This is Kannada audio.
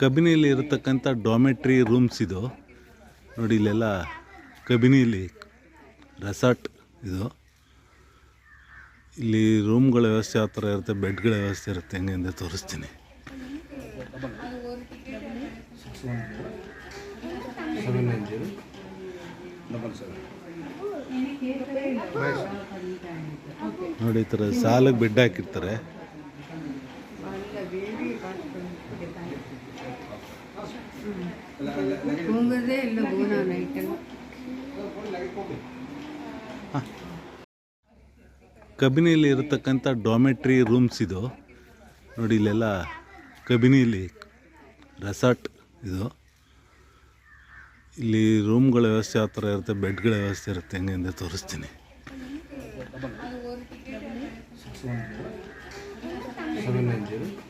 ಕಬಿನಿಯಲ್ಲಿ ಇರತಕ್ಕಂಥ ಡಾಮೆಟ್ರಿ ರೂಮ್ಸ್ ಇದು ನೋಡಿ. ಇಲ್ಲೆಲ್ಲ ಕಬಿನಿಯಲ್ಲಿ ರೆಸಾರ್ಟ್ ಇದು. ಇಲ್ಲಿ ರೂಮ್ಗಳ ವ್ಯವಸ್ಥೆ ಯಾವ ಥರ ಇರುತ್ತೆ, ಬೆಡ್ಗಳ ವ್ಯವಸ್ಥೆ ಇರುತ್ತೆ, ಹೆಂಗೆ ಅಂತ ತೋರಿಸ್ತೀನಿ. ನೋಡಿ, ಈ ಥರ ಸಾಲಿಗೆ ಬೆಡ್ ಹಾಕಿರ್ತಾರೆ. ಕಬಿನಿಯಲ್ಲಿ ಇರತಕ್ಕಂಥ ಡಾಮೆಟ್ರಿ ರೂಮ್ಸ್ ಇದು ನೋಡಿ. ಇಲ್ಲೆಲ್ಲ ಕಬಿನಿಯಲ್ಲಿ ರೆಸಾರ್ಟ್ ಇದು. ಇಲ್ಲಿ ರೂಮ್ಗಳ ವ್ಯವಸ್ಥೆ ಯಾವ ಥರ ಇರುತ್ತೆ, ಬೆಡ್ಗಳ ವ್ಯವಸ್ಥೆ ಇರುತ್ತೆ, ಹೆಂಗೆ ಅಂತ ತೋರಿಸ್ತೀನಿ. Seven 9 0